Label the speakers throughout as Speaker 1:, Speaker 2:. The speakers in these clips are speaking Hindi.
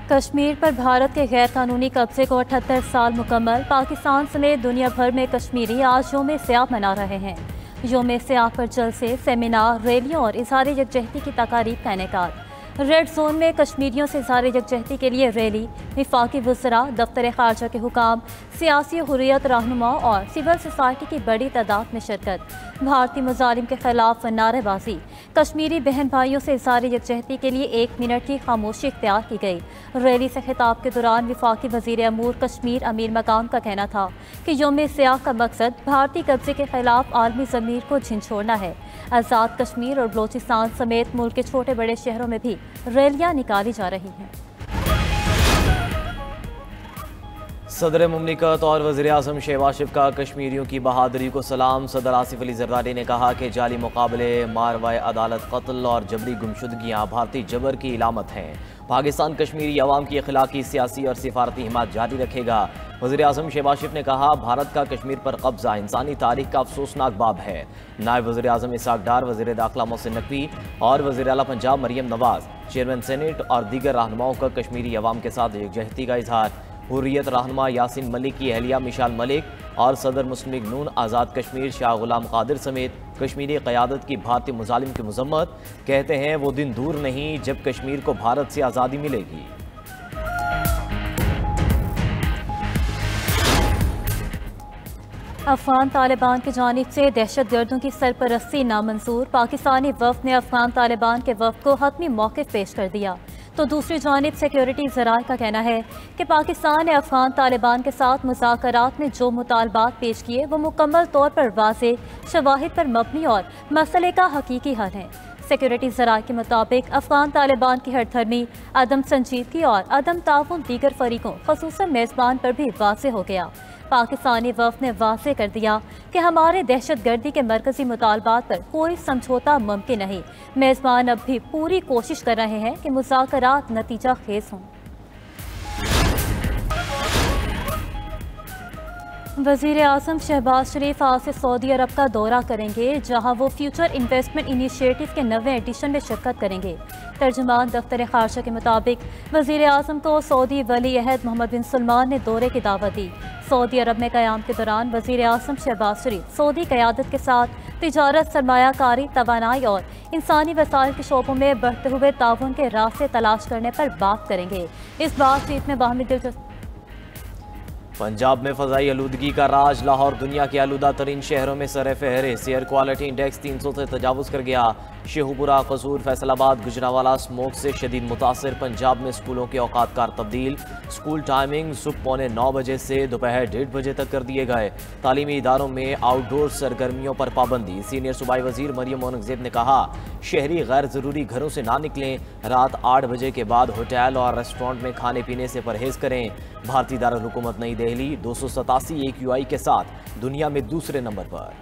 Speaker 1: कश्मीर पर भारत के गैर कानूनी कब्जे को 78 साल मुकम्मल। पाकिस्तान समेत दुनिया भर में कश्मीरी आज यौम सियाह मना रहे हैं। यौम सियाह पर जलसे, सेमिनार, रैलियों और इज़हार यकजहती की तकारीब का इनेकाद। रेड जोन में कश्मीरियों से इज़हार यकजहती के लिए रैली, वफाकी वज़रा, दफ्तर ख़ारजा के हुकाम, सियासी हुर्रियत रहनुमा और सिविल सोसाइटी की बड़ी तादाद में शिरकत। भारतीय मुजालिम के खिलाफ नारेबाजी। कश्मीरी बहन भाइयों से इज़हार यकजहती के लिए 1 मिनट की खामोशी इख्तियार की गई। रैली से खिताब के दौरान वफाकी वज़ीर अमूर कश्मीर अमीर मकाम का कहना था कि यौम सियाह का मकसद भारतीय कब्जे के खिलाफ आलमी ज़मीर को झिझोड़ना है। आज़ाद कश्मीर और बलोचिस्तान समेत मुल्क के छोटे बड़े शहरों में भी रैलियां निकाली जा रही हैं।
Speaker 2: सदर मुमलिकत और वज़ीर आज़म शहबाज शरीफ का कश्मीरियों की बहादुरी को सलाम। सदर आसिफ अली ज़रदारी ने कहा कि जाली मुकाबले, मारवाए अदालत, कत्ल और जबरी गुमशुदगियाँ भारतीय जबर की इलामत हैं। पाकिस्तान कश्मीरी अवाम की अखलाकी, सियासी और सिफारती हिमायत जारी रखेगा। वज़ीर आज़म शहबाज शरीफ ने कहा, भारत का कश्मीर पर कब्जा इंसानी तारीख का अफसोसनाक बाब है। नायब वज़ीर आज़म इसहाक डार, वज़ीर दाखिला मोहसिन नकवी और वज़ीर आला पंजाब मरियम नवाज, चेयरमैन सेनेट और दीगर रहनुमाओं का कश्मीरी अवाम के साथ यकजहती का इजहार। हुर्रियत रहनुमा यासिन मलिक की अहलिया मिशाल मलिक और सदर मुस्लिम लीग नून आज़ाद कश्मीर शाह गुलाम कादिर समेत कश्मीरी क़यादत की भारतीय मुजालिम की मज़म्मत। कहते हैं वो दिन दूर नहीं जब कश्मीर को भारत से आज़ादी मिलेगी।
Speaker 1: अफगान तालिबान की जानिब से दहशत गर्दों की सरपरस्ती नामंजूर। पाकिस्तानी वफ़द ने अफगान तालिबान के वफ़द को हतमी मौक़िफ़ पेश कर दिया, तो दूसरी जानिब सिक्योरिटी ज़राए का कहना है कि पाकिस्तान ने अफगान तालिबान के साथ मुज़ाकरात में जो मुतालबात पेश किए वो मुकम्मल तौर पर वाज़ेह, शवाहिद पर मबनी और मसले का हकीकी हल है। सिक्योरिटी ज़राए के मुताबिक अफगान तालिबान की हरधर्मी, अदम संजीदगी और अदम ताउन दीगर फरीकों ख़ुसूसन मेज़बान पर भी वाज़ेह हो गया। पाकिस्तानी वफ़द ने वाज़ेह कर दिया कि हमारे दहशत गर्दी के मरकज़ी मुतालबात पर कोई समझौता मुमकिन नहीं। मेज़बान अब भी पूरी कोशिश कर रहे हैं कि मुज़ाकरात नतीजा खेज़ हों। वज़ीर आज़म शहबाज शरीफ आज से सऊदी अरब का दौरा करेंगे, जहां वो फ्यूचर इन्वेस्टमेंट इनिशिएटिव के 9वें एडिशन में शिरकत करेंगे। तर्जुमान दफ्तर ख़ारजा के मुताबिक वज़ीर आज़म को सऊदी वली अहद मोहम्मद बिन सलमान ने दौरे की दावत दी। सऊदी अरब में क़याम के दौरान वज़ीर आज़म शहबाज शरीफ सऊदी क़यादत के साथ तिजारत, सरमायाकारी, तवानाई और इंसानी वसाइल के शोबों में बढ़ते हुए ताउन के रास्ते तलाश करने पर बात करेंगे। इस बातचीत में बाहमी दिलचस्पी।
Speaker 2: पंजाब में फ़ज़ाई आलूदगी का राज। लाहौर दुनिया के आलूदा तरीन शहरों में सर फहरिस्त। एयर क्वालिटी इंडेक्स 300 से तजावुज़ कर गया। शेखुपुरा, कसूर, फैसलाबाद, गुजरांवाला स्मोक से शदीद मुतासर। पंजाब में स्कूलों के औकात कार तब्दील। स्कूल टाइमिंग सुबह 9:15 बजे से दोपहर 1:30 बजे तक कर दिए गए। तालीमी इदारों में आउटडोर सरगर्मियों पर पाबंदी। सीनियर सूबाई वज़ीर मरियम औरंगज़ेब ने कहा, शहरी गैर ज़रूरी घरों से ना निकलें। रात 8 बजे के बाद होटल और रेस्टोरेंट में खाने पीने से परहेज़ करें। भारतीय दारुल हुकूमत नई दिल्ली 287 AQI के साथ दुनिया में दूसरे नंबर पर।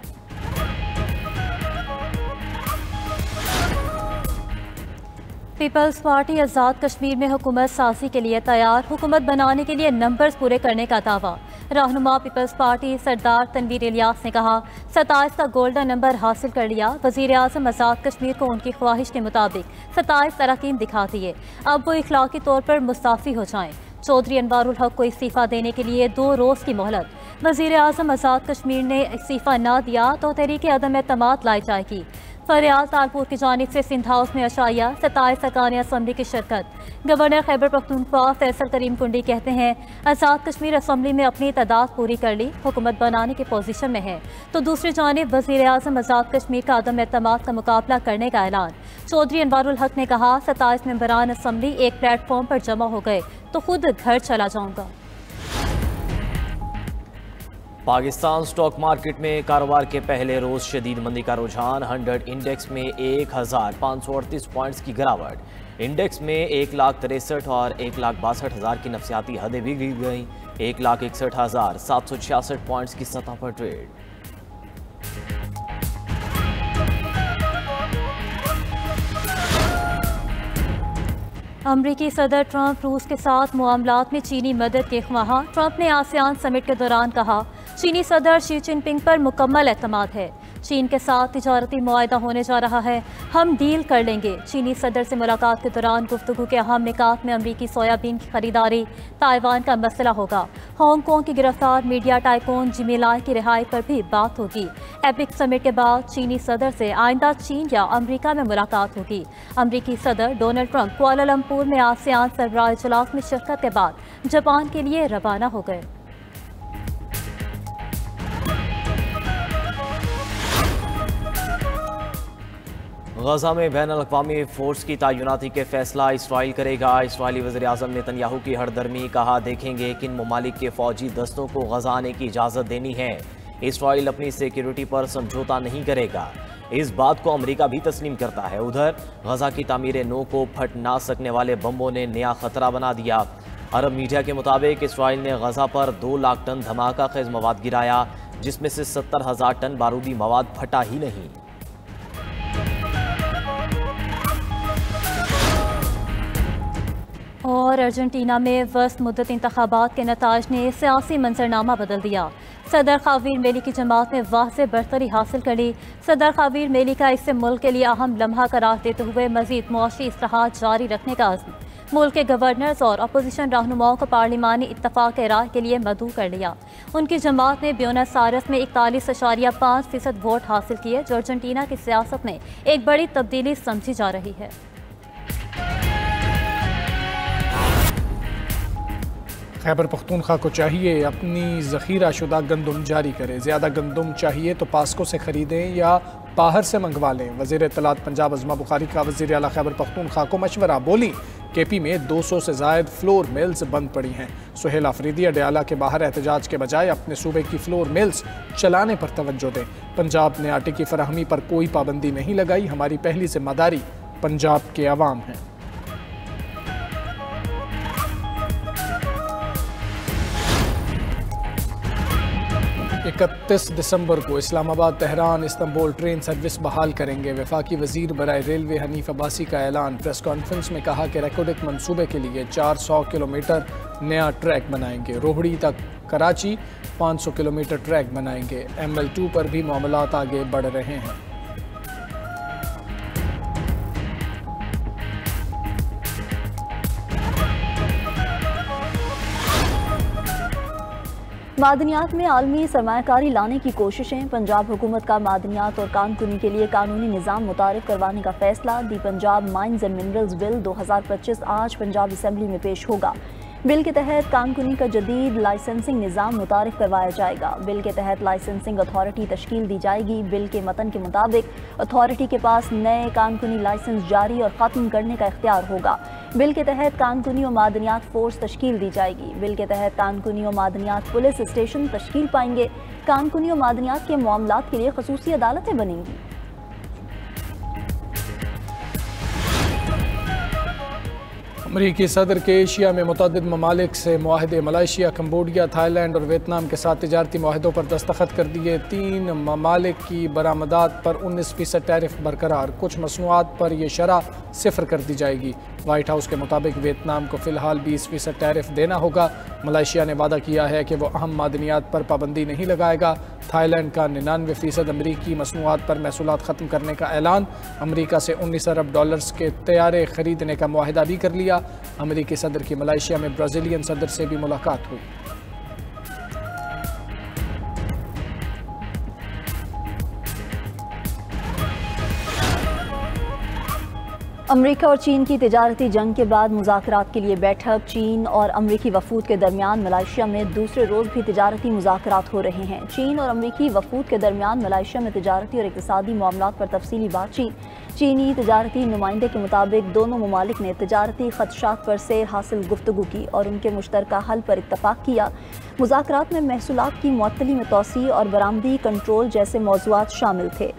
Speaker 1: पीपल्स पार्टी आज़ाद कश्मीर में हुकूमत साजी के लिए तैयार। हुकूमत बनाने के लिए नंबर्स पूरे करने का दावा। रहनुमा पीपल्स पार्टी सरदार तनवीर इलियास ने कहा, 27 का गोल्डन नंबर हासिल कर लिया। वज़ीर आज़म आज़ाद कश्मीर को उनकी ख्वाहिश के मुताबिक 27 अरकान दिखा दिए। अब वो इखलाकी तौर पर मुस्ताफ़ी हो जाएं। चौधरी अनवारुल हक को इस्तीफ़ा देने के लिए 2 रोज़ की मोहलत। वज़ीर आज़म आज़ाद कश्मीर ने इस्तीफ़ा न दिया तो तहरीक अदम एतमाद लाई जाएगी। फरियाल तालपुर की जानिब से सिंध हाउस में अशाया 27 अरकान असम्बली की शिरकत। गवर्नर खैबर पख्तूनख्वा फैसल करीम कुंडी कहते हैं, आज़ाद कश्मीर असम्बली में अपनी तादाद पूरी कर ली, हुकूमत बनाने की पोजीशन में है। तो दूसरी जानिब वज़ीर आज़म आज़ाद कश्मीर का अदम एतमाद का मुकाबला करने का ऐलान। चौधरी अनवारुल हक ने कहा, 27 मेंबरान असम्बली एक प्लेटफॉर्म पर जमा हो गए तो खुद घर चला जाऊँगा।
Speaker 2: पाकिस्तान स्टॉक मार्केट में कारोबार के पहले रोज शदीद मंदी का रुझान। 100 इंडेक्स में 1538 पॉइंट्स की गिरावट। इंडेक्स में 1,63,000 और 1,62,000 की नफसियाती हदें भी गिर गईं। 1,61,766 पॉइंट्स की सतह पर ट्रेड।
Speaker 1: अमरीकी सदर ट्रंप रूस के साथ मामलात में चीनी मदद के ख्वाहां। ट्रंप ने आसियान समिट के दौरान कहा, चीनी सदर शी जिनपिंग पर मुकम्मल एतमाद है। चीन के साथ तिजारती मुआहदा होने जा रहा है, हम डील कर लेंगे। चीनी सदर से मुलाकात के दौरान गुफ्तगू के अहम निकात में अमरीकी सोयाबीन की खरीदारी, ताइवान का मसला होगा, हांगकांग की गिरफ्तार मीडिया टाइकून जिमी लाई की रिहाई पर भी बात होगी। एपिक समिट के बाद चीनी सदर से आइंदा चीन या अमरीका में मुलाकात होगी। अमरीकी सदर डोनाल्ड ट्रंप कुआलालंपुर में आसियान सरबराह इजलास में शिरकत के बाद जापान के लिए रवाना हो गए।
Speaker 2: गजा में बैन-अल-अक़वामी फ़ोर्स की तैनाती के फैसला इसराइल करेगा। इसराइली वज़ीर-ए-आज़म नेतन्याहू की हरदर्मी, कहा देखेंगे किन ममालिक के फ़ौजी दस्तों को गजा आने की इजाज़त देनी है। इसराइल अपनी सिक्योरिटी पर समझौता नहीं करेगा, इस बात को अमेरिका भी तस्लीम करता है। उधर गजा की तामीर नो को फट ना सकने वाले बम्बों ने नया खतरा बना दिया। अरब मीडिया के मुताबिक इसराइल ने गजा पर 2 लाख टन धमाका खेज मवाद गिराया, जिसमें से 70,000 टन बारूदी मवाद फटा ही नहीं।
Speaker 1: और अर्जेंटीना में वस्त मुद्दत इंतखाबात के नताज ने सियासी मंजरनामा बदल दिया। सदर खावीर मेली की जमात में वाज़ेह बरतरी हासिल कर ली। सदर खावीर मेली का इसे मुल्क के लिए अहम लम्हा करार देते हुए मजीद मुआशी इस्लाहात जारी रखने का अज़्म मुल्क के गवर्नर्स और अपोजिशन रहनुमाओं को पार्लिमानी इत्तफाक राय के लिए मदऊ कर लिया। उनकी जमात ने ब्यूनस आयर्स में 41.5% वोट हासिल किए, जो अर्जेंटीना की सियासत में एक बड़ी तब्दीली समझी जा रही है।
Speaker 3: खैबर पख्तूनख्वा को चाहिए अपनी ज़ख़ीरा शुदा गंदम जारी करे। ज़्यादा गंदम चाहिए तो पास्को से ख़रीदें या बाहर से मंगवा लें। वज़ीर इत्तलात पंजाब अज़मा बुखारी का वज़ीर आला खैबर पख्तूनख्वा को मशवरा। बोली केपी में 200 से ज़ायद फ्लोर मिल्स बंद पड़ी हैं। सुहेल आफरीदी अडयाला के बाहर एहतजाज के बजाय अपने सूबे की फ्लोर मिल्स चलाने पर तवज्जो दें। पंजाब ने आटे की फराहमी पर कोई पाबंदी नहीं लगाई, हमारी पहली जिम्मेदारी पंजाब के अवाम है। 31 दिसंबर को Islamabad Tehran Istanbul train service बहाल करेंगे। वफाकी वजीर बराए रेलवे हनीफ अब्बासी का ऐलान। प्रेस कॉन्फ्रेंस में कहा कि रेकोडिक मंसूबे के लिए 400 किलोमीटर नया ट्रैक बनाएंगे। रोहड़ी तक कराची 500 किलोमीटर ट्रैक बनाएंगे। ML2 पर भी मामलात आगे बढ़ रहे हैं।
Speaker 4: मादनियात में आलमी सरमायाकारी लाने की कोशिशें। पंजाब हुकूमत का मादनियात और कानकुनी के लिए कानूनी निज़ाम मुतारिफ करवाने का फैसला। The Punjab mines and minerals bill 2025 आज पंजाब असम्बली में पेश होगा। बिल के तहत कानकुनी का जदीद लाइसेंसिंग निज़ाम मुतारिफ करवाया जाएगा। बिल के तहत लाइसेंसिंग अथॉरिटी तश्कील दी जाएगी। बिल के मतन के मुताबिक अथॉरिटी के पास नए कानकुनी लाइसेंस जारी और ख़त्म करने का इख्तियार होगा। बिल के तहत कानकुनी और मादनियात फोर्स तश्कील दी जाएगी। बिल के तहत कानकुनी और मादनियात पुलिस स्टेशन तश्कील पाएंगे। कानकुनी और मादनियात के मामलात के लिए खसूसी अदालतें बनेंगी।
Speaker 3: अमरीकी सदर के एशिया में मुतअद्दिद ममालिक से मुआहदे। मलेशिया, कंबोडिया, थाईलैंड और वियतनाम के साथ तिजारती मुआहदों पर दस्तखत कर दिए। 3 ममालिक की बरामदात पर 19% टैरिफ बरकरार। कुछ मसनूआत पर यह शरह 0 कर दी जाएगी। वाइट हाउस के मुताबिक वियतनाम को फ़िलहाल 20% टैरिफ देना होगा। मलेशिया ने वादा किया है कि वह अहम मादनियात पर पाबंदी नहीं लगाएगा। थाईलैंड का 99% अमरीकी मसनूआत पर महसूलात ख़त्म करने का ऐलान। अमरीका से $19 अरब के तैयारे ख़रीदने का मुआहदा भी कर लिया। अमरीकी सदर की मलेशिया में ब्राज़ीलियन सदर से भी मुलाकात हुई।
Speaker 4: अमरीका और चीन की तिजारती जंग के बाद मुज़ाकरात के लिए बैठक। चीन और अमरीकी वफूद के दरमियान मलेशिया में दूसरे रोज़ भी तिजारती मुज़ाकरात हो रहे हैं। चीन और अमरीकी वफूद के दरमियान मलेशिया में तिजारती और इक़्तिसादी मामलात पर तफसीली बातचीत। चीनी तिजारती नुमाइंदे के मुताबिक दोनों ममालिक ने तिजारती खदशात पर सैर हासिल गुफ्तगू की और उनके मुश्तरका हल पर इत्तफाक किया। मुज़ाकरात में महसूलात की मुअत्तली में तोसी और बरामदी कंट्रोल जैसे मौज़ूआत शामिल थे।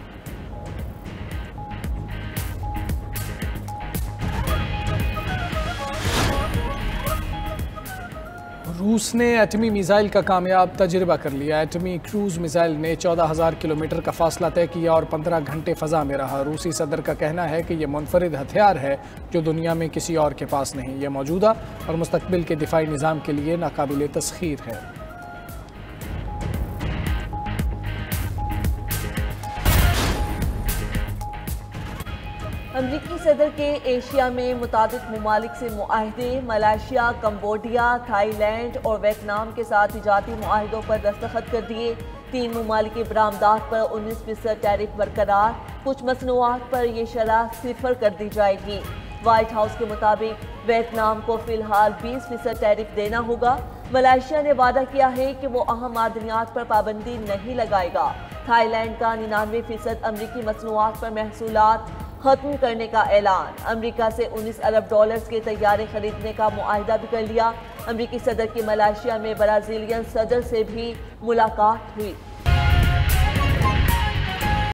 Speaker 3: रूस ने एटमी मिसाइल का कामयाब तजर्बा कर लिया। एटमी क्रूज मिसाइल ने 14,000 किलोमीटर का फासला तय किया और 15 घंटे फ़ज़ा में रहा। रूसी सदर का कहना है कि यह मुनफरिद हथियार है जो दुनिया में किसी और के पास नहीं। यह मौजूदा और मुस्तकबिल के दिफाई निज़ाम के लिए नाकाबिल तस्खीर है।
Speaker 5: अमरीकी सदर के एशिया में मुताबिक ममालिक से मुआहदे, मलेशिया, कंबोडिया, थाईलैंड और वियतनाम के साथ तिजारती मुआहदों पर दस्तखत कर दिए। 3 ममालिक की बरामदात पर 19% टैरिफ बरकरार। कुछ मसनूआत पर यह शरह 0 कर दी जाएगी। व्हाइट हाउस के मुताबिक वियतनाम को फिलहाल 20% टैरिफ देना होगा। मलेशिया ने वादा किया है कि वो अहम मादनियात पर पाबंदी नहीं लगाएगा। थाईलैंड का 99% अमरीकी मसनूआत पर महसूलात खत्म करने का ऐलान। अमेरिका से 19 अरब डॉलर्स के तैयारे खरीदने का मुआहिदा भी कर लिया। अमरीकी सदर की मलेशिया में ब्राज़ीलियन सदर से भी मुलाकात हुई।